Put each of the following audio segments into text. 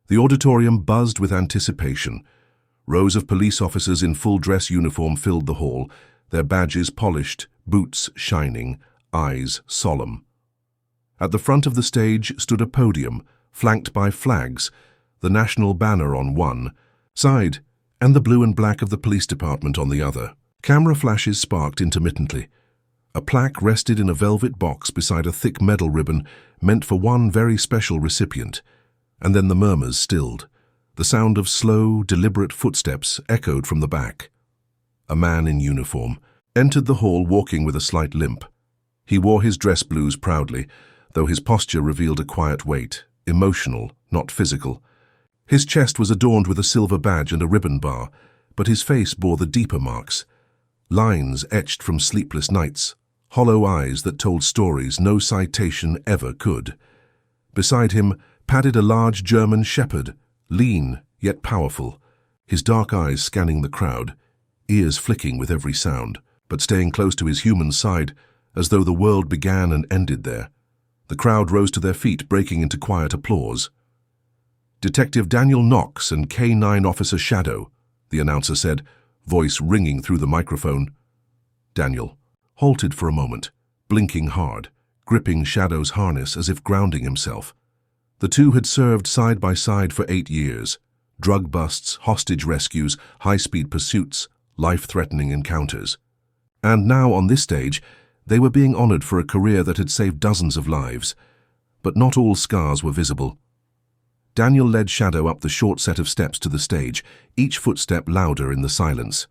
The auditorium buzzed with anticipation. Rows of police officers in full-dress uniform filled the hall, their badges polished, boots shining, eyes solemn. At the front of the stage stood a podium, flanked by flags, the national banner on one side and the blue and black of the police department on the other. Camera flashes sparked intermittently. A plaque rested in a velvet box beside a thick medal ribbon meant for one very special recipient, and then the murmurs stilled. The sound of slow, deliberate footsteps echoed from the back. A man in uniform entered the hall walking with a slight limp. He wore his dress blues proudly, though his posture revealed a quiet weight, emotional, not physical. His chest was adorned with a silver badge and a ribbon bar, but his face bore the deeper marks. Lines etched from sleepless nights, hollow eyes that told stories no citation ever could. Beside him padded a large German shepherd, lean yet powerful, his dark eyes scanning the crowd, ears flicking with every sound, but staying close to his human side, as though the world began and ended there. The crowd rose to their feet, breaking into quiet applause. "Detective Daniel Knox and K9 Officer Shadow," the announcer said, voice ringing through the microphone. Daniel halted for a moment, blinking hard, gripping Shadow's harness as if grounding himself. The two had served side by side for 8 years. Drug busts, hostage rescues, high-speed pursuits, life-threatening encounters. And now, on this stage, they were being honored for a career that had saved dozens of lives. But not all scars were visible. Daniel led Shadow up the short set of steps to the stage, each footstep louder in the silence.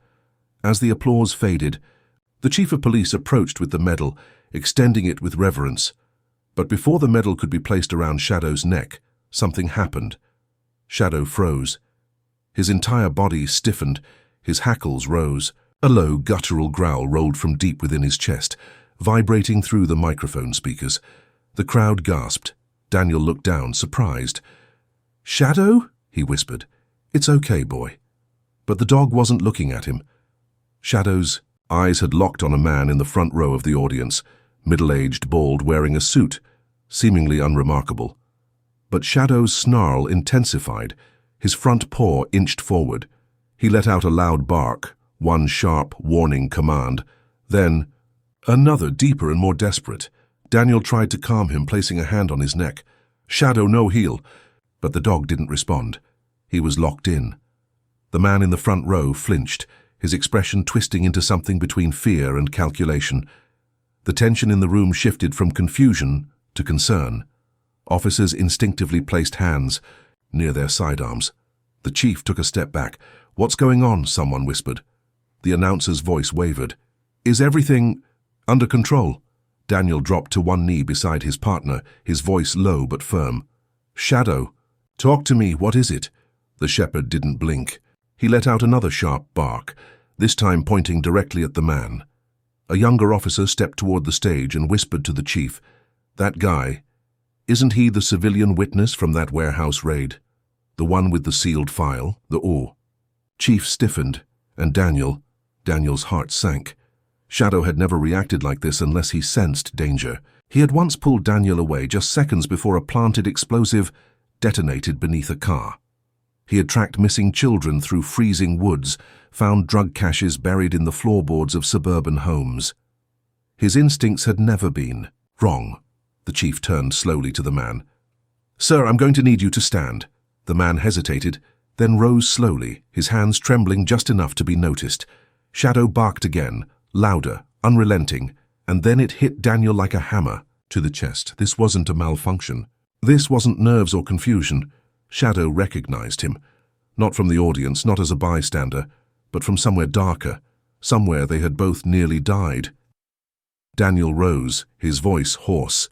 As the applause faded, the chief of police approached with the medal, extending it with reverence. But before the medal could be placed around Shadow's neck, something happened. Shadow froze. His entire body stiffened, his hackles rose. A low, guttural growl rolled from deep within his chest, vibrating through the microphone speakers. The crowd gasped. Daniel looked down, surprised. "Shadow?" he whispered. "It's okay, boy." But the dog wasn't looking at him. Shadow's eyes had locked on a man in the front row of the audience, middle-aged, bald, wearing a suit, seemingly unremarkable. But Shadow's snarl intensified. His front paw inched forward. He let out a loud bark, one sharp, warning command. Then, another, deeper and more desperate. Daniel tried to calm him, placing a hand on his neck. "Shadow, no heel." But the dog didn't respond. He was locked in. The man in the front row flinched, his expression twisting into something between fear and calculation. The tension in the room shifted from confusion to concern. Officers instinctively placed hands near their sidearms. The chief took a step back. "What's going on?" someone whispered. The announcer's voice wavered. "Is everything under control?" Daniel dropped to one knee beside his partner, his voice low but firm. "Shadow, talk to me, what is it?" The shepherd didn't blink. He let out another sharp bark, this time pointing directly at the man. A younger officer stepped toward the stage and whispered to the chief, "That guy, isn't he the civilian witness from that warehouse raid? The one with the sealed file, the O?" Chief stiffened, and Daniel's heart sank. Shadow had never reacted like this unless he sensed danger. He had once pulled Daniel away just seconds before a planted explosive detonated beneath a car. He had tracked missing children through freezing woods, found drug caches buried in the floorboards of suburban homes. His instincts had never been wrong. The chief turned slowly to the man. "Sir, I'm going to need you to stand." The man hesitated, then rose slowly, his hands trembling just enough to be noticed. Shadow barked again, louder, unrelenting, and then it hit Daniel like a hammer to the chest. This wasn't a malfunction. This wasn't nerves or confusion. Shadow recognized him, not from the audience, not as a bystander, but from somewhere darker, somewhere they had both nearly died. Daniel rose, his voice hoarse.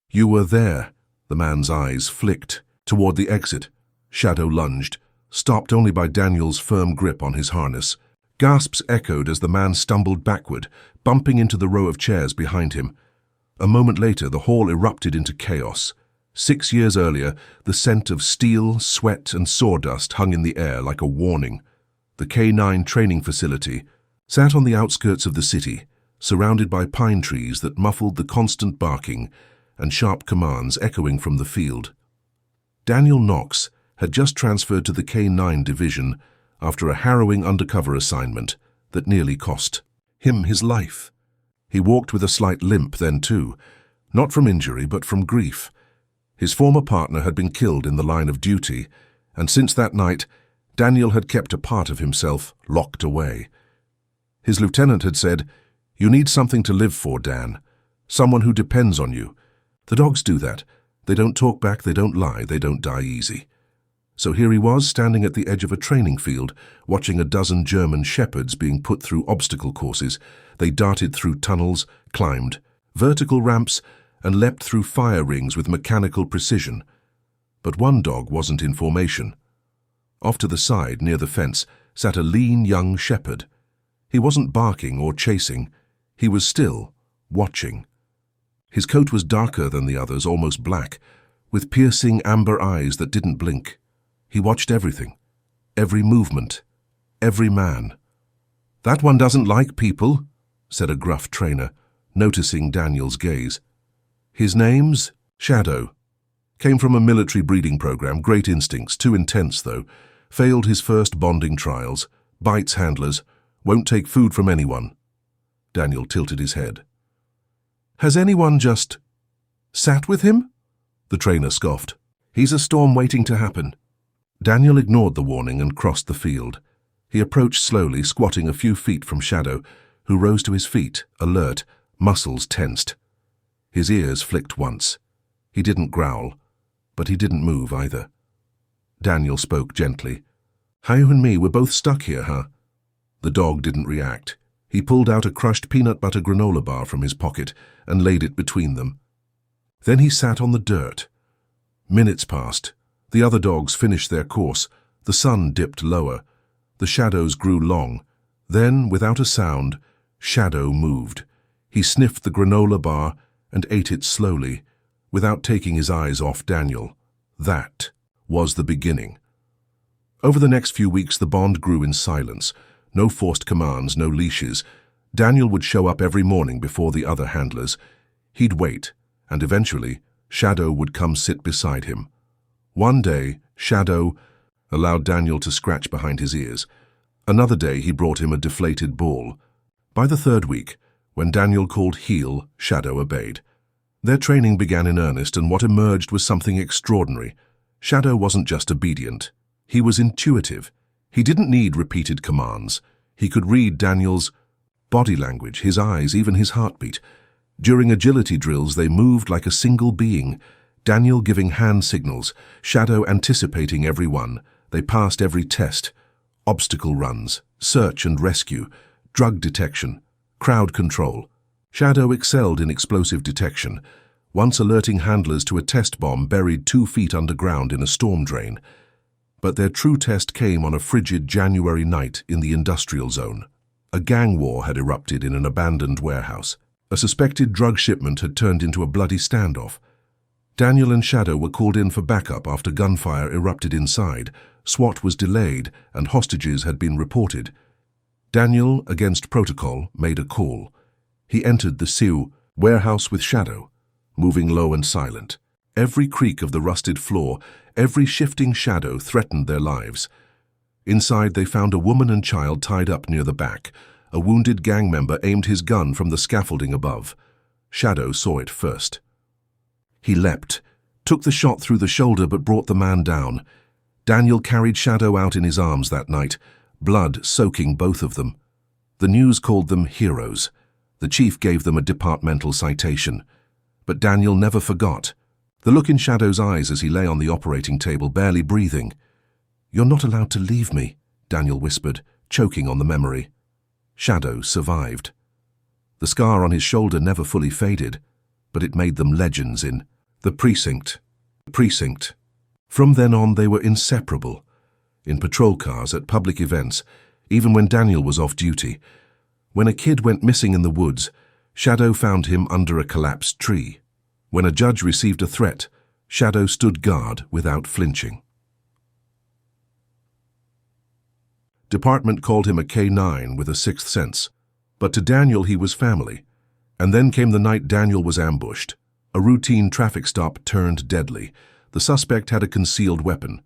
"You were there." The man's eyes flicked toward the exit. Shadow lunged, stopped only by Daniel's firm grip on his harness. Gasps echoed as the man stumbled backward, bumping into the row of chairs behind him. A moment later, the hall erupted into chaos. 6 years earlier, the scent of steel, sweat, and sawdust hung in the air like a warning. The K9 training facility sat on the outskirts of the city, surrounded by pine trees that muffled the constant barking and sharp commands echoing from the field. Daniel Knox had just transferred to the K9 division after a harrowing undercover assignment that nearly cost him his life. He walked with a slight limp then too, not from injury but from grief. His former partner had been killed in the line of duty, and since that night, Daniel had kept a part of himself locked away. His lieutenant had said, "You need something to live for, Dan. Someone who depends on you. The dogs do that. They don't talk back, they don't lie, they don't die easy." So here he was, standing at the edge of a training field, watching a dozen German shepherds being put through obstacle courses. They darted through tunnels, climbed vertical ramps, and leapt through fire rings with mechanical precision. But one dog wasn't in formation. Off to the side, near the fence, sat a lean young shepherd. He wasn't barking or chasing. He was still, watching. His coat was darker than the others, almost black, with piercing amber eyes that didn't blink. He watched everything, every movement, every man. "That one doesn't like people," said a gruff trainer, noticing Daniel's gaze. "His name's Shadow. Came from a military breeding program, great instincts, too intense though. Failed his first bonding trials, bites handlers, won't take food from anyone." Daniel tilted his head. "Has anyone just sat with him?" The trainer scoffed. "He's a storm waiting to happen." Daniel ignored the warning and crossed the field. He approached slowly, squatting a few feet from Shadow, who rose to his feet, alert, muscles tensed. His ears flicked once. He didn't growl, but he didn't move either. Daniel spoke gently. "How you and me, we're both stuck here, huh?" The dog didn't react. He pulled out a crushed peanut butter granola bar from his pocket and laid it between them. Then he sat on the dirt. Minutes passed. The other dogs finished their course. The sun dipped lower. The shadows grew long. Then, without a sound, Shadow moved. He sniffed the granola bar and ate it slowly, without taking his eyes off Daniel. That was the beginning. Over the next few weeks, the bond grew in silence. No forced commands, no leashes. Daniel would show up every morning before the other handlers. He'd wait, and eventually, Shadow would come sit beside him. One day, Shadow allowed Daniel to scratch behind his ears. Another day, he brought him a deflated ball. By the third week, when Daniel called heel, Shadow obeyed. Their training began in earnest, and what emerged was something extraordinary. Shadow wasn't just obedient. He was intuitive. He didn't need repeated commands. He could read Daniel's body language, his eyes, even his heartbeat. During agility drills, they moved like a single being, Daniel giving hand signals, Shadow anticipating every one. They passed every test: obstacle runs, search and rescue, drug detection, crowd control. Shadow excelled in explosive detection, once alerting handlers to a test bomb buried 2 feet underground in a storm drain. But their true test came on a frigid January night in the industrial zone. A gang war had erupted in an abandoned warehouse. A suspected drug shipment had turned into a bloody standoff. Daniel and Shadow were called in for backup after gunfire erupted inside. SWAT was delayed and hostages had been reported. Daniel, against protocol, made a call. He entered the SIU warehouse with Shadow, moving low and silent. Every creak of the rusted floor, every shifting shadow threatened their lives. Inside, they found a woman and child tied up near the back. A wounded gang member aimed his gun from the scaffolding above. Shadow saw it first. He leapt, took the shot through the shoulder but brought the man down. Daniel carried Shadow out in his arms that night, blood soaking both of them. The news called them heroes. The chief gave them a departmental citation. But Daniel never forgot. The look in Shadow's eyes as he lay on the operating table, barely breathing. "You're not allowed to leave me," Daniel whispered, choking on the memory. Shadow survived. The scar on his shoulder never fully faded, but it made them legends in the precinct. From then on, they were inseparable. In patrol cars, at public events, even when Daniel was off duty. When a kid went missing in the woods, Shadow found him under a collapsed tree. When a judge received a threat, Shadow stood guard without flinching. Department called him a K9 with a sixth sense, but to Daniel he was family. And then came the night Daniel was ambushed. A routine traffic stop turned deadly. The suspect had a concealed weapon.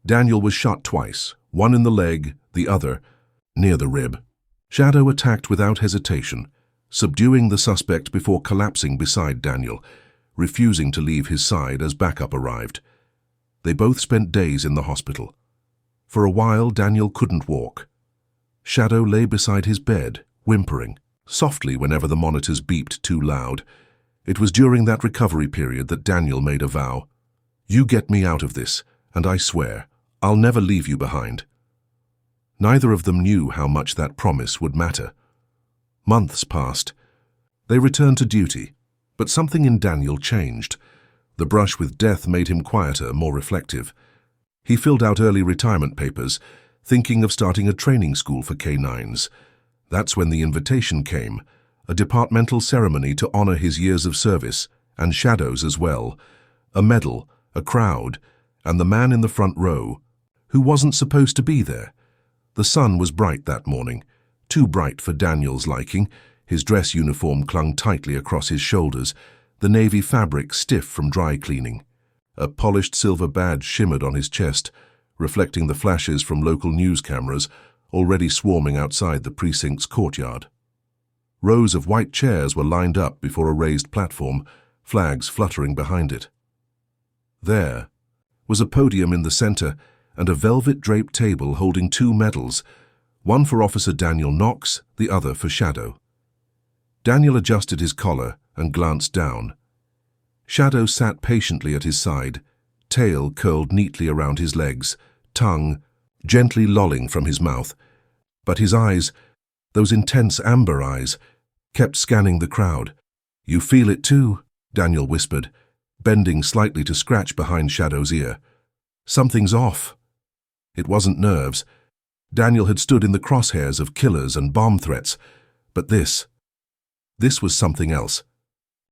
Daniel was shot twice, one in the leg, the other near the rib. Shadow attacked without hesitation, subduing the suspect before collapsing beside Daniel, refusing to leave his side as backup arrived. They both spent days in the hospital. For a while, Daniel couldn't walk. Shadow lay beside his bed, whimpering, softly whenever the monitors beeped too loud. It was during that recovery period that Daniel made a vow. "You get me out of this, and I swear, I'll never leave you behind." Neither of them knew how much that promise would matter. Months passed. They returned to duty, but something in Daniel changed. The brush with death made him quieter, more reflective. He filled out early retirement papers, thinking of starting a training school for K9s. That's when the invitation came, a departmental ceremony to honor his years of service, and Shadow's as well. A medal, a crowd, and the man in the front row, who wasn't supposed to be there. The sun was bright that morning, too bright for Daniel's liking. His dress uniform clung tightly across his shoulders, the navy fabric stiff from dry cleaning. A polished silver badge shimmered on his chest, reflecting the flashes from local news cameras already swarming outside the precinct's courtyard. Rows of white chairs were lined up before a raised platform, flags fluttering behind it. There was a podium in the center and a velvet-draped table holding two medals, one for Officer Daniel Knox, the other for Shadow. Daniel adjusted his collar and glanced down. Shadow sat patiently at his side, tail curled neatly around his legs, tongue gently lolling from his mouth. But his eyes, those intense amber eyes, kept scanning the crowd. "You feel it too?" Daniel whispered, bending slightly to scratch behind Shadow's ear. "Something's off." It wasn't nerves. Daniel had stood in the crosshairs of killers and bomb threats, but this was something else.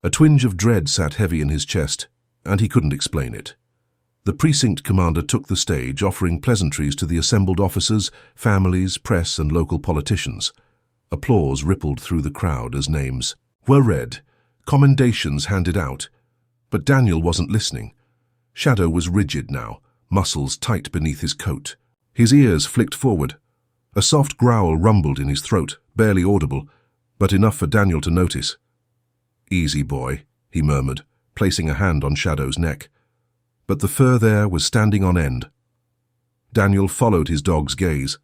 A twinge of dread sat heavy in his chest, and he couldn't explain it. The precinct commander took the stage, offering pleasantries to the assembled officers, families, press, and local politicians. Applause rippled through the crowd as names were read, commendations handed out. But Daniel wasn't listening. Shadow was rigid now, muscles tight beneath his coat. His ears flicked forward. A soft growl rumbled in his throat, barely audible, but enough for Daniel to notice. "Easy, boy," he murmured, placing a hand on Shadow's neck. But the fur there was standing on end. Daniel followed his dog's gaze.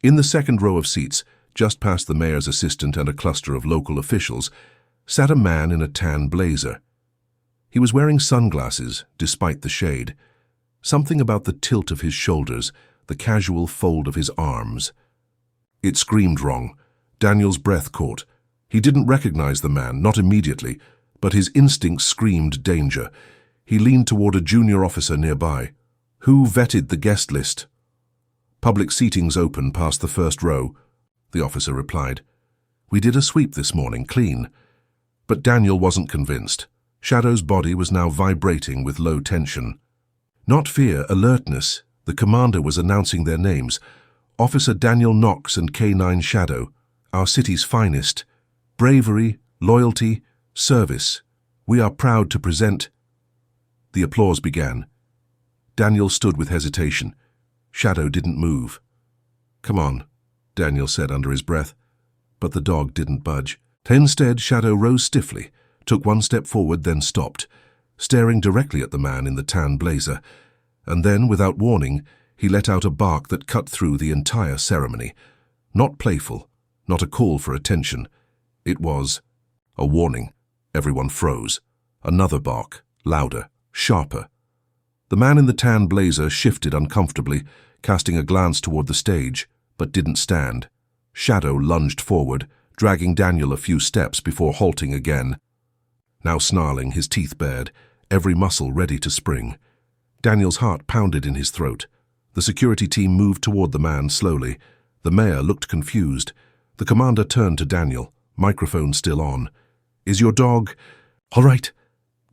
In the second row of seats, just past the mayor's assistant and a cluster of local officials, sat a man in a tan blazer. He was wearing sunglasses, despite the shade. Something about the tilt of his shoulders, the casual fold of his arms. It screamed wrong. Daniel's breath caught. He didn't recognize the man, not immediately, but his instincts screamed danger. He leaned toward a junior officer nearby. "Who vetted the guest list?" "Public seating's open past the first row," the officer replied. "We did a sweep this morning, clean." But Daniel wasn't convinced. Shadow's body was now vibrating with low tension. Not fear, alertness. The commander was announcing their names. Officer Daniel Knox and K9 Shadow, our city's finest. Bravery, loyalty, service. We are proud to present. The applause began. Daniel stood with hesitation. Shadow didn't move. "Come on," Daniel said under his breath. But the dog didn't budge. Instead, Shadow rose stiffly, took one step forward, then stopped, staring directly at the man in the tan blazer. And then, without warning, he let out a bark that cut through the entire ceremony. Not playful, not a call for attention. It was a warning. Everyone froze. Another bark, louder, sharper. The man in the tan blazer shifted uncomfortably, casting a glance toward the stage, but didn't stand. Shadow lunged forward, dragging Daniel a few steps before halting again. Now snarling, his teeth bared, every muscle ready to spring. Daniel's heart pounded in his throat. The security team moved toward the man slowly. The mayor looked confused. The commander turned to Daniel, microphone still on. "Is your dog all right?"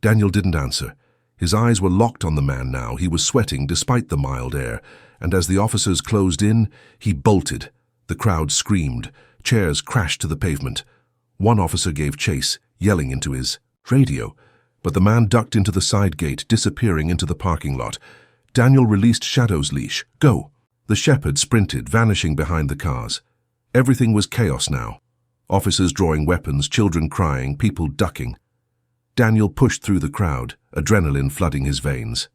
Daniel didn't answer. His eyes were locked on the man now. He was sweating despite the mild air, and as the officers closed in, he bolted. The crowd screamed. Chairs crashed to the pavement. One officer gave chase, yelling into his radio, but the man ducked into the side gate, disappearing into the parking lot. Daniel released Shadow's leash. Go! The shepherd sprinted, vanishing behind the cars. Everything was chaos now. Officers drawing weapons, children crying, people ducking. Daniel pushed through the crowd, adrenaline flooding his veins.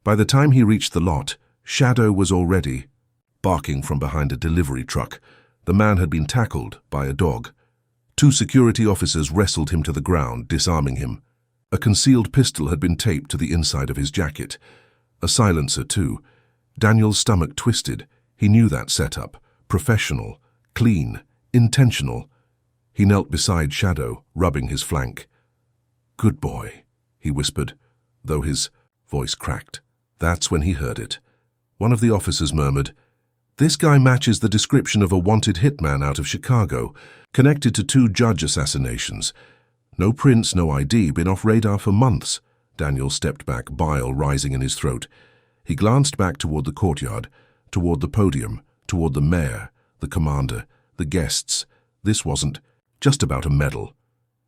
By the time he reached the lot, Shadow was already barking from behind a delivery truck. The man had been tackled by a dog. 2 security officers wrestled him to the ground, disarming him. A concealed pistol had been taped to the inside of his jacket. A silencer, too. Daniel's stomach twisted. He knew that setup. Professional, clean, intentional. He knelt beside Shadow, rubbing his flank. "Good boy," he whispered, though his voice cracked. That's when he heard it. One of the officers murmured, "This guy matches the description of a wanted hitman out of Chicago, connected to 2 judge assassinations. No prints, no ID, been off radar for months." Daniel stepped back, bile rising in his throat. He glanced back toward the courtyard, toward the podium, toward the mayor, the commander, the guests. This wasn't just about a medal.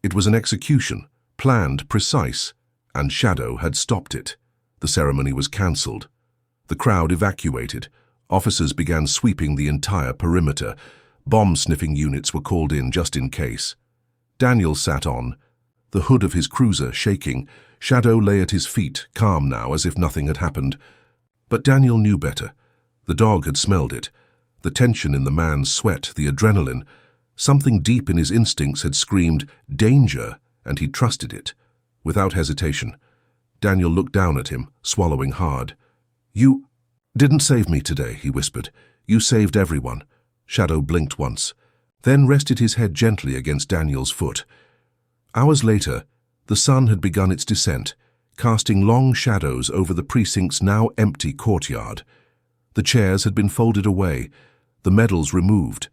It was an execution, planned, precise, and Shadow had stopped it. The ceremony was cancelled. The crowd evacuated. Officers began sweeping the entire perimeter. Bomb-sniffing units were called in just in case. Daniel sat on, the hood of his cruiser shaking. Shadow lay at his feet, calm now, as if nothing had happened. But Daniel knew better. The dog had smelled it. The tension in the man's sweat, the adrenaline. Something deep in his instincts had screamed, "Danger!" and he trusted it. Without hesitation, Daniel looked down at him, swallowing hard. "You didn't save me today," he whispered. "You saved everyone." Shadow blinked once, then rested his head gently against Daniel's foot. Hours later, the sun had begun its descent, casting long shadows over the precinct's now empty courtyard. The chairs had been folded away, the medals removed.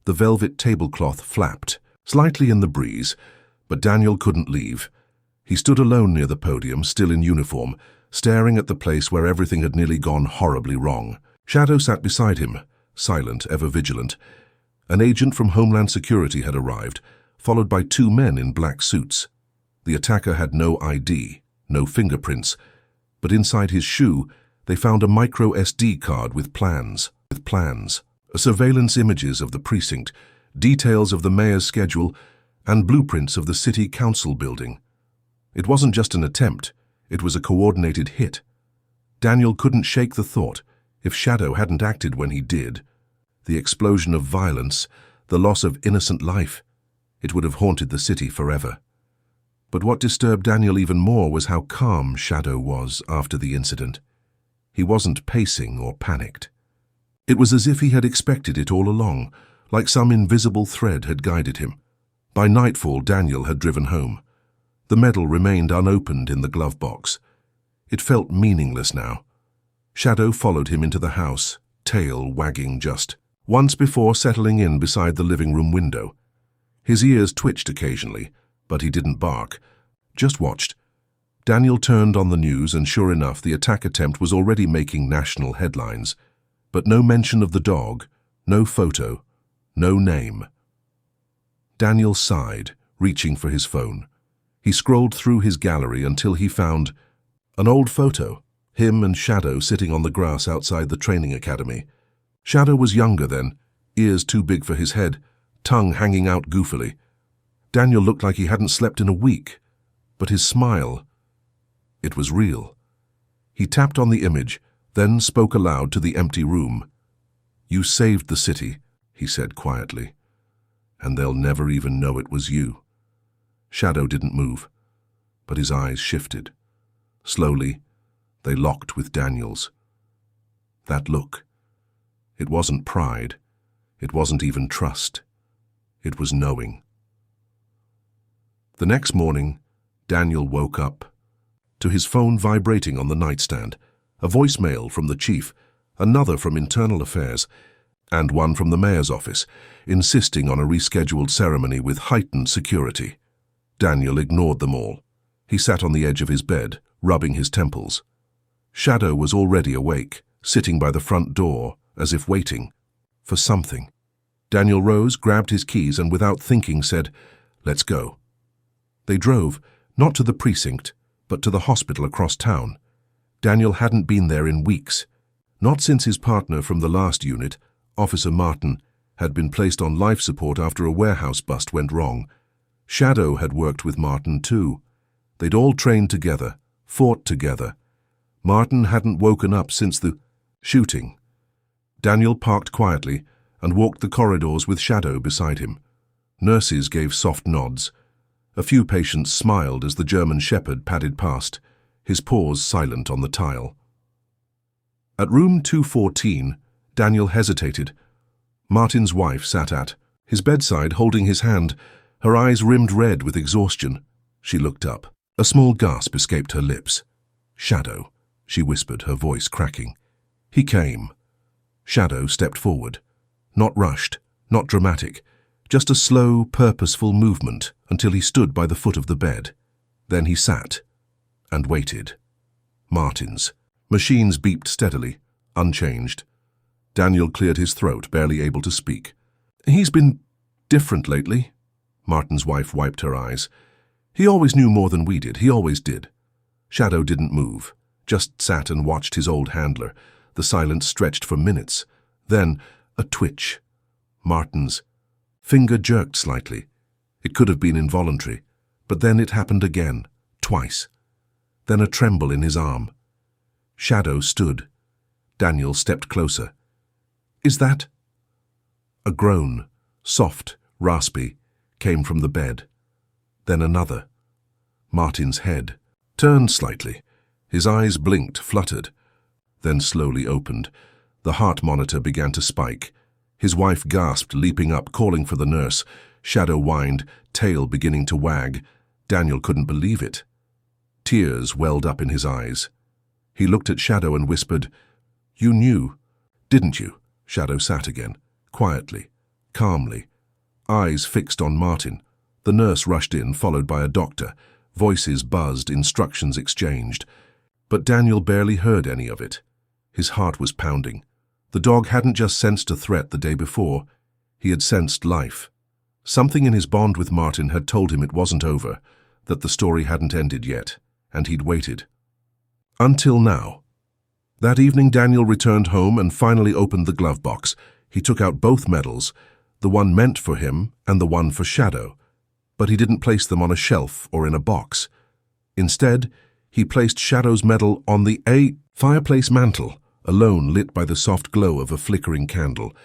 The velvet tablecloth flapped, slightly in the breeze, but Daniel couldn't leave. He stood alone near the podium, still in uniform, staring at the place where everything had nearly gone horribly wrong. Shadow sat beside him, silent, ever vigilant. An agent from Homeland Security had arrived, followed by 2 men in black suits. The attacker had no ID, no fingerprints, but inside his shoe they found a micro SD card with plans, surveillance images of the precinct, details of the mayor's schedule, and blueprints of the city council building. It wasn't just an attempt, it was a coordinated hit. Daniel couldn't shake the thought, if Shadow hadn't acted when he did, the explosion of violence, the loss of innocent life, it would have haunted the city forever. But what disturbed Daniel even more was how calm Shadow was after the incident. He wasn't pacing or panicked. It was as if he had expected it all along, like some invisible thread had guided him. By nightfall, Daniel had driven home. The medal remained unopened in the glove box. It felt meaningless now. Shadow followed him into the house, tail wagging just, once before settling in beside the living room window. His ears twitched occasionally, but he didn't bark, just watched. Daniel turned on the news, and sure enough, the attack attempt was already making national headlines. But no mention of the dog, no photo, no name. Daniel sighed, reaching for his phone. He scrolled through his gallery until he found an old photo, him and Shadow sitting on the grass outside the training academy. Shadow was younger then, ears too big for his head, tongue hanging out goofily. Daniel looked like he hadn't slept in a week, but his smile, it was real. He tapped on the image, then spoke aloud to the empty room. "You saved the city," he said quietly, "and they'll never even know it was you." Shadow didn't move, but his eyes shifted. Slowly, they locked with Daniel's. That look, it wasn't pride, it wasn't even trust. It was knowing. The next morning, Daniel woke up to his phone vibrating on the nightstand, a voicemail from the chief, another from Internal Affairs, and one from the mayor's office, insisting on a rescheduled ceremony with heightened security. Daniel ignored them all. He sat on the edge of his bed, rubbing his temples. Shadow was already awake, sitting by the front door, as if waiting for something. Daniel rose, grabbed his keys, and without thinking said, "Let's go." They drove, not to the precinct, but to the hospital across town. Daniel hadn't been there in weeks. Not since his partner from the last unit, Officer Martin, had been placed on life support after a warehouse bust went wrong. Shadow had worked with Martin too. They'd all trained together, fought together. Martin hadn't woken up since the shooting. Daniel parked quietly and walked the corridors with Shadow beside him. Nurses gave soft nods. A few patients smiled as the German Shepherd padded past, his paws silent on the tile. At room 214, Daniel hesitated. Martin's wife sat at his bedside, holding his hand, her eyes rimmed red with exhaustion. She looked up. A small gasp escaped her lips. "Shadow," she whispered, her voice cracking. He came. Shadow stepped forward. Not rushed, not dramatic, just a slow, purposeful movement until he stood by the foot of the bed. Then he sat and waited. Martin's machines beeped steadily, unchanged. Daniel cleared his throat, barely able to speak. "He's been different lately." Martin's wife wiped her eyes. "He always knew more than we did. He always did." Shadow didn't move, just sat and watched his old handler. The silence stretched for minutes. Then, a twitch. Martin's finger jerked slightly. It could have been involuntary, but then it happened again, twice. Then a tremble in his arm. Shadow stood. Daniel stepped closer. "Is that—" A groan, soft, raspy, came from the bed. Then another. Martin's head turned slightly. His eyes blinked, fluttered, then slowly opened. The heart monitor began to spike. His wife gasped, leaping up, calling for the nurse. Shadow whined, tail beginning to wag. Daniel couldn't believe it. Tears welled up in his eyes. He looked at Shadow and whispered, "You knew, didn't you?" Shadow sat again, quietly, calmly, eyes fixed on Martin. The nurse rushed in, followed by a doctor. Voices buzzed, instructions exchanged. But Daniel barely heard any of it. His heart was pounding. The dog hadn't just sensed a threat the day before. He had sensed life. Something in his bond with Martin had told him it wasn't over, that the story hadn't ended yet, and he'd waited. Until now. That evening Daniel returned home and finally opened the glove box. He took out both medals, the one meant for him and the one for Shadow. But he didn't place them on a shelf or in a box. Instead, he placed Shadow's medal on the fireplace mantel, alone, lit by the soft glow of a flickering candle.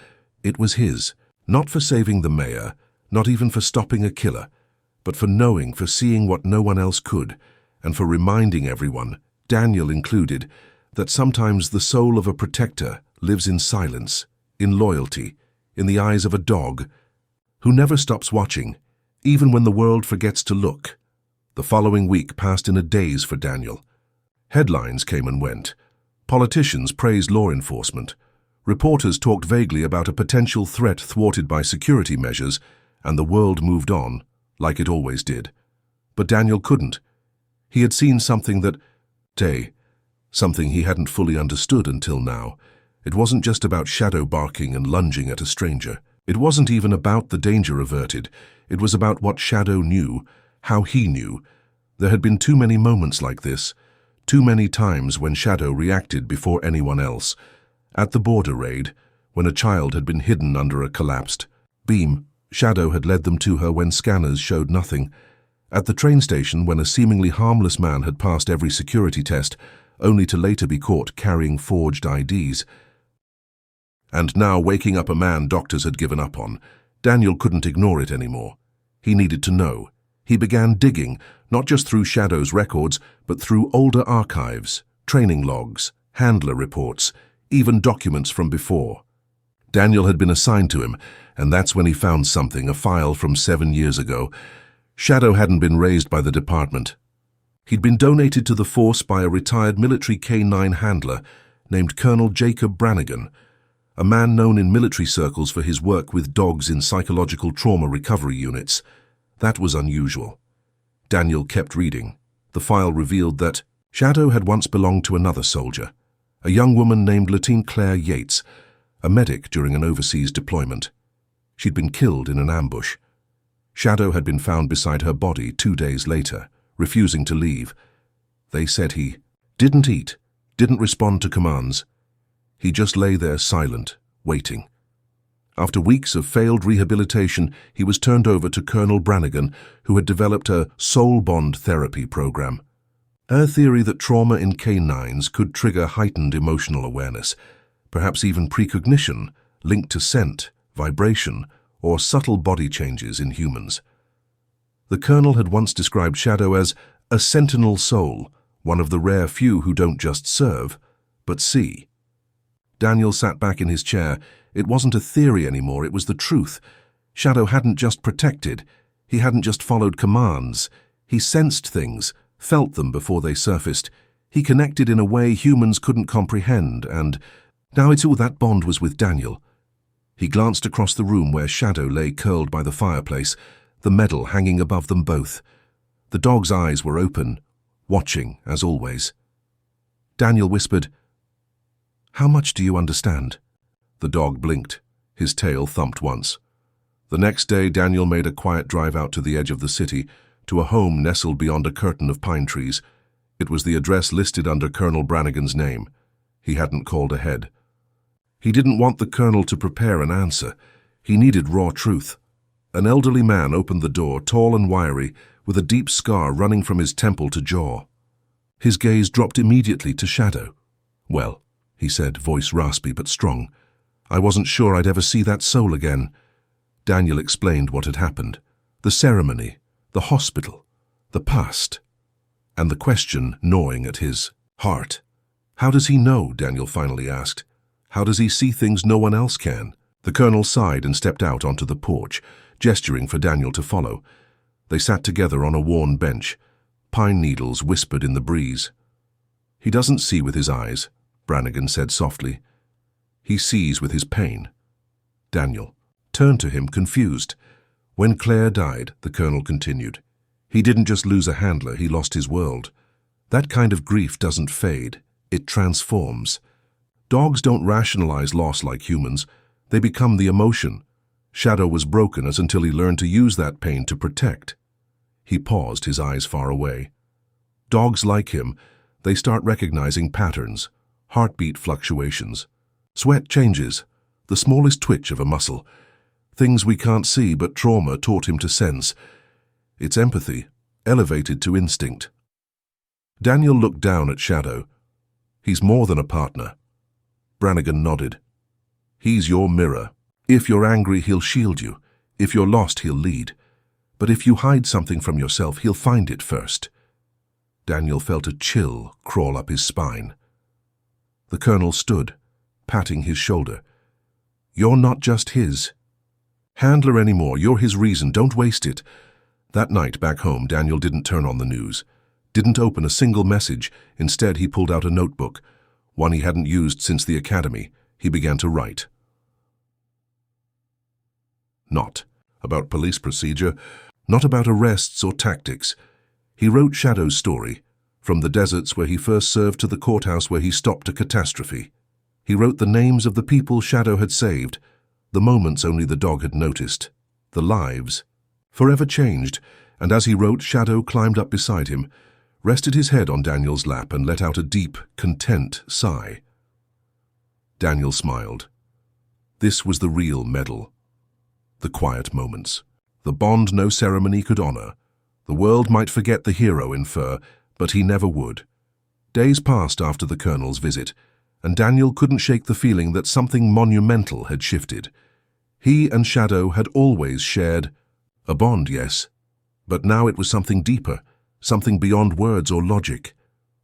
It was his, not for saving the mayor, not even for stopping a killer, but for knowing, for seeing what no one else could, and for reminding everyone, Daniel included, that sometimes the soul of a protector lives in silence, in loyalty, in the eyes of a dog, who never stops watching, even when the world forgets to look. The following week passed in a daze for Daniel. Headlines came and went. Politicians praised law enforcement. Reporters talked vaguely about a potential threat thwarted by security measures, and the world moved on, like it always did. But Daniel couldn't. He had seen something something he hadn't fully understood until now. It wasn't just about Shadow barking and lunging at a stranger. It wasn't even about the danger averted. It was about what Shadow knew, how he knew. There had been too many moments like this, too many times when Shadow reacted before anyone else. At the border raid, when a child had been hidden under a collapsed beam, Shadow had led them to her when scanners showed nothing. At the train station, when a seemingly harmless man had passed every security test, only to later be caught carrying forged IDs. And now, waking up a man doctors had given up on, Daniel couldn't ignore it anymore. He needed to know. He began digging, not just through Shadow's records, but through older archives, training logs, handler reports, even documents from before. Daniel had been assigned to him, and that's when he found something, a file from 7 years ago. Shadow hadn't been raised by the department. He'd been donated to the force by a retired military K-9 handler named Colonel Jacob Brannigan, a man known in military circles for his work with dogs in psychological trauma recovery units. That was unusual. Daniel kept reading. The file revealed that Shadow had once belonged to another soldier, a young woman named Lieutenant Claire Yates, a medic during an overseas deployment. She'd been killed in an ambush. Shadow had been found beside her body 2 days later, refusing to leave. They said he didn't eat, didn't respond to commands. He just lay there silent, waiting. After weeks of failed rehabilitation, he was turned over to Colonel Brannigan, who had developed a soul bond therapy program. A theory that trauma in canines could trigger heightened emotional awareness, perhaps even precognition, linked to scent, vibration, or subtle body changes in humans. The colonel had once described Shadow as a sentinel soul, one of the rare few who don't just serve, but see. Daniel sat back in his chair. It wasn't a theory anymore, it was the truth. Shadow hadn't just protected, he hadn't just followed commands. He sensed things, felt them before they surfaced. He connected in a way humans couldn't comprehend, and now that bond was with Daniel. He glanced across the room where Shadow lay curled by the fireplace, the medal hanging above them both. The dog's eyes were open, watching, as always. Daniel whispered, "How much do you understand?" The dog blinked. His tail thumped once. The next day, Daniel made a quiet drive out to the edge of the city, to a home nestled beyond a curtain of pine trees. It was the address listed under Colonel Brannigan's name. He hadn't called ahead. He didn't want the colonel to prepare an answer. He needed raw truth. An elderly man opened the door, tall and wiry, with a deep scar running from his temple to jaw. His gaze dropped immediately to Shadow. "Well," he said, voice raspy but strong, "I wasn't sure I'd ever see that soul again." Daniel explained what had happened. The ceremony, the hospital, the past, and the question gnawing at his heart. "How does he know?" Daniel finally asked. "How does he see things no one else can?" The colonel sighed and stepped out onto the porch, gesturing for Daniel to follow. They sat together on a worn bench. Pine needles whispered in the breeze. "He doesn't see with his eyes," Brannigan said softly. "He sees with his pain." Daniel turned to him, confused. "When Claire died," the colonel continued, "he didn't just lose a handler, he lost his world. That kind of grief doesn't fade, it transforms. Dogs don't rationalize loss like humans, they become the emotion. Shadow was broken until he learned to use that pain to protect." He paused, his eyes far away. "Dogs like him, they start recognizing patterns, heartbeat fluctuations, sweat changes, the smallest twitch of a muscle. Things we can't see but trauma taught him to sense. It's empathy, elevated to instinct." Daniel looked down at Shadow. "He's more than a partner." Brannigan nodded. "He's your mirror. If you're angry, he'll shield you. If you're lost, he'll lead. But if you hide something from yourself, he'll find it first." Daniel felt a chill crawl up his spine. The colonel stood, patting his shoulder. "You're not just his handler anymore, you're his reason, don't waste it." That night back home, Daniel didn't turn on the news, didn't open a single message. Instead, he pulled out a notebook, one he hadn't used since the academy. He began to write. Not about police procedure, not about arrests or tactics. He wrote Shadow's story, from the deserts where he first served to the courthouse where he stopped a catastrophe. He wrote the names of the people Shadow had saved, the moments only the dog had noticed, the lives, forever changed, and as he wrote, Shadow climbed up beside him, rested his head on Daniel's lap and let out a deep, content sigh. Daniel smiled. This was the real medal. The quiet moments. The bond no ceremony could honor. The world might forget the hero in fur, but he never would. Days passed after the colonel's visit, and Daniel couldn't shake the feeling that something monumental had shifted. He and Shadow had always shared a bond, yes, but now it was something deeper, something beyond words or logic.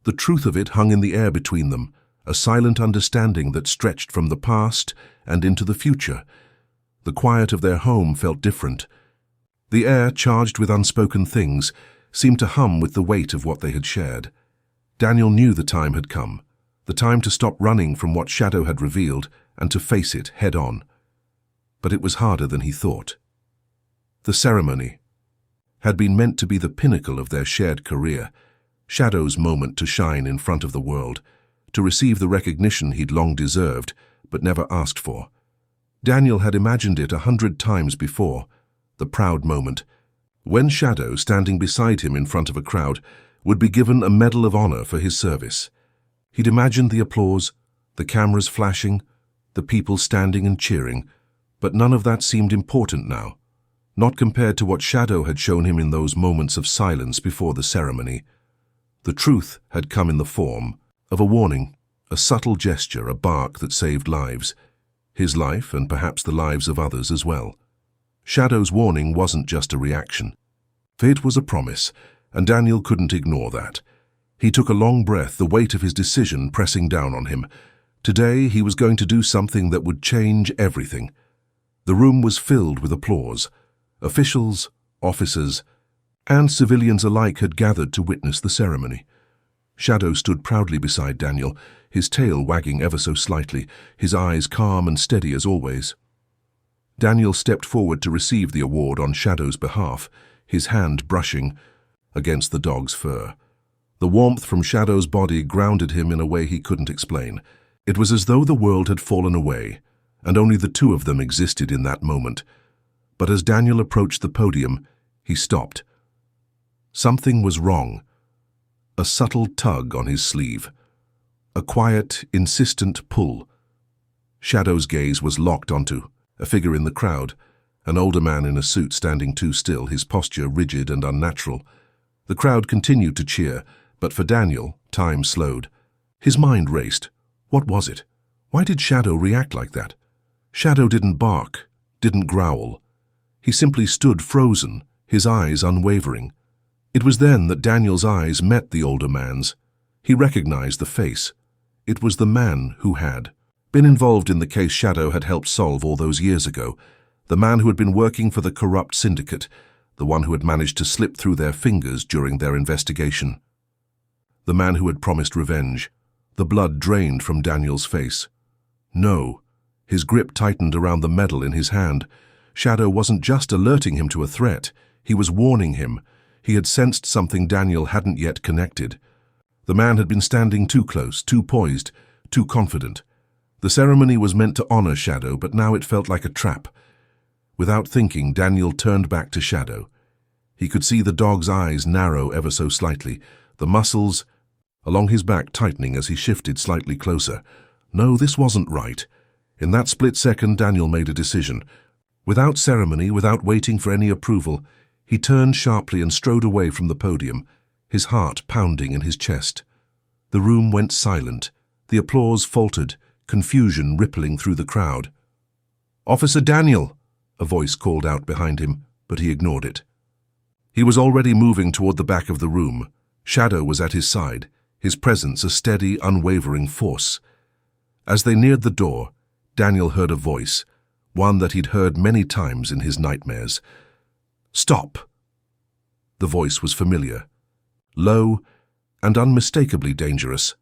The truth of it hung in the air between them, a silent understanding that stretched from the past and into the future. The quiet of their home felt different. The air, charged with unspoken things, seemed to hum with the weight of what they had shared. Daniel knew the time had come, the time to stop running from what Shadow had revealed and to face it head-on. But it was harder than he thought. The ceremony had been meant to be the pinnacle of their shared career, Shadow's moment to shine in front of the world, to receive the recognition he'd long deserved but never asked for. Daniel had imagined it 100 times before, the proud moment, when Shadow, standing beside him in front of a crowd, would be given a medal of honor for his service. He'd imagined the applause, the cameras flashing, the people standing and cheering, but none of that seemed important now, not compared to what Shadow had shown him in those moments of silence before the ceremony. The truth had come in the form of a warning, a subtle gesture, a bark that saved lives, his life and perhaps the lives of others as well. Shadow's warning wasn't just a reaction. It was a promise, and Daniel couldn't ignore that. He took a long breath, the weight of his decision pressing down on him. Today he was going to do something that would change everything. The room was filled with applause. Officials, officers, and civilians alike had gathered to witness the ceremony. Shadow stood proudly beside Daniel, his tail wagging ever so slightly, his eyes calm and steady as always. Daniel stepped forward to receive the award on Shadow's behalf, his hand brushing against the dog's fur. The warmth from Shadow's body grounded him in a way he couldn't explain. It was as though the world had fallen away, and only the two of them existed in that moment. But as Daniel approached the podium, he stopped. Something was wrong. A subtle tug on his sleeve. A quiet, insistent pull. Shadow's gaze was locked onto a figure in the crowd, an older man in a suit standing too still, his posture rigid and unnatural. The crowd continued to cheer, but for Daniel, time slowed. His mind raced. What was it? Why did Shadow react like that? Shadow didn't bark, didn't growl. He simply stood frozen, his eyes unwavering. It was then that Daniel's eyes met the older man's. He recognized the face. It was the man who had been involved in the case Shadow had helped solve all those years ago, the man who had been working for the corrupt syndicate, the one who had managed to slip through their fingers during their investigation. The man who had promised revenge. The blood drained from Daniel's face. No. His grip tightened around the medal in his hand. Shadow wasn't just alerting him to a threat, he was warning him. He had sensed something Daniel hadn't yet connected. The man had been standing too close, too poised, too confident. The ceremony was meant to honor Shadow, but now it felt like a trap. Without thinking, Daniel turned back to Shadow. He could see the dog's eyes narrow ever so slightly, the muscles along his back tightening as he shifted slightly closer. No, this wasn't right. In that split second, Daniel made a decision. Without ceremony, without waiting for any approval, he turned sharply and strode away from the podium, his heart pounding in his chest. The room went silent. The applause faltered, confusion rippling through the crowd. "Officer Daniel!" a voice called out behind him, but he ignored it. He was already moving toward the back of the room. Shadow was at his side, his presence a steady, unwavering force. As they neared the door, Daniel heard a voice, one that he'd heard many times in his nightmares. "Stop!" The voice was familiar, low and unmistakably dangerous.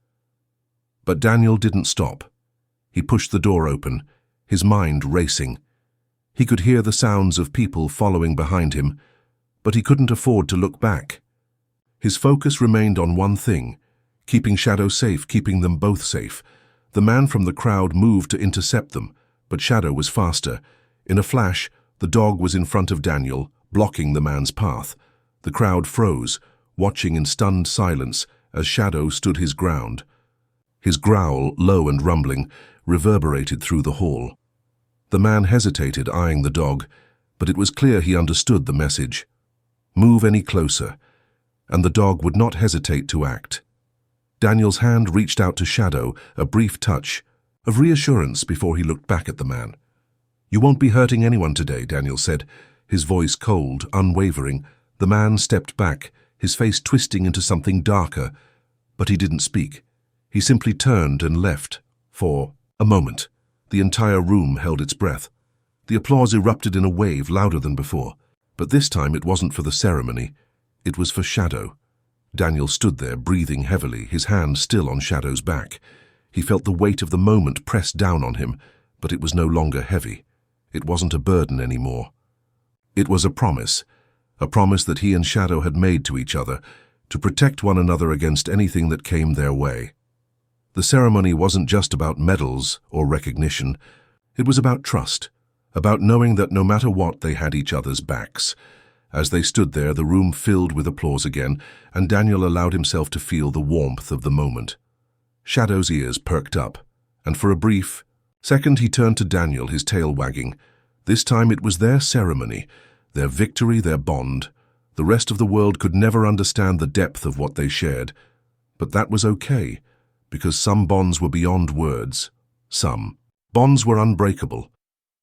But Daniel didn't stop. He pushed the door open, his mind racing. He could hear the sounds of people following behind him, but he couldn't afford to look back. His focus remained on one thing, keeping Shadow safe, keeping them both safe. The man from the crowd moved to intercept them, but Shadow was faster. In a flash, the dog was in front of Daniel, blocking the man's path. The crowd froze, watching in stunned silence as Shadow stood his ground. His growl, low and rumbling, reverberated through the hall. The man hesitated, eyeing the dog, but it was clear he understood the message. Move any closer, and the dog would not hesitate to act. Daniel's hand reached out to Shadow, a brief touch of reassurance before he looked back at the man. "You won't be hurting anyone today," Daniel said, his voice cold, unwavering. The man stepped back, his face twisting into something darker, but he didn't speak. He simply turned and left. For a moment, the entire room held its breath. The applause erupted in a wave louder than before, but this time it wasn't for the ceremony. It was for Shadow. Daniel stood there, breathing heavily, his hand still on Shadow's back. He felt the weight of the moment press down on him, but it was no longer heavy. It wasn't a burden anymore. It was a promise that he and Shadow had made to each other, to protect one another against anything that came their way. The ceremony wasn't just about medals or recognition. It was about trust, about knowing that no matter what, they had each other's backs. As they stood there, the room filled with applause again, and Daniel allowed himself to feel the warmth of the moment. Shadow's ears perked up, and for a brief second he turned to Daniel, his tail wagging. This time it was their ceremony, their victory, their bond. The rest of the world could never understand the depth of what they shared. But that was okay, because some bonds were beyond words. Some bonds were unbreakable.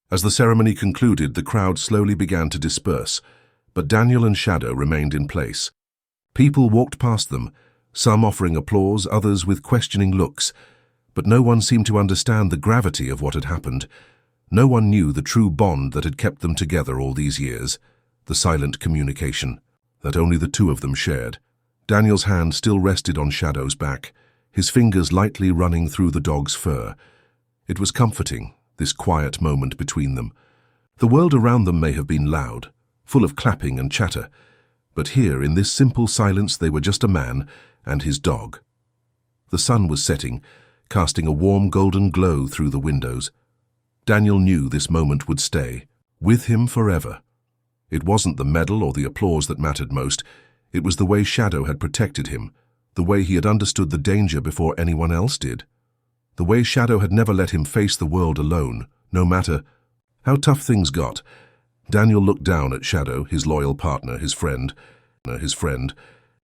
As the ceremony concluded, the crowd slowly began to disperse, but Daniel and Shadow remained in place. People walked past them, some offering applause, others with questioning looks, but no one seemed to understand the gravity of what had happened. No one knew the true bond that had kept them together all these years, the silent communication that only the two of them shared. Daniel's hand still rested on Shadow's back, his fingers lightly running through the dog's fur. It was comforting, this quiet moment between them. The world around them may have been loud, full of clapping and chatter, but here, in this simple silence, they were just a man and his dog. The sun was setting, casting a warm golden glow through the windows. Daniel knew this moment would stay with him forever. It wasn't the medal or the applause that mattered most. It was the way Shadow had protected him, the way he had understood the danger before anyone else did. The way Shadow had never let him face the world alone, no matter how tough things got. Daniel looked down at Shadow, his loyal partner, his friend.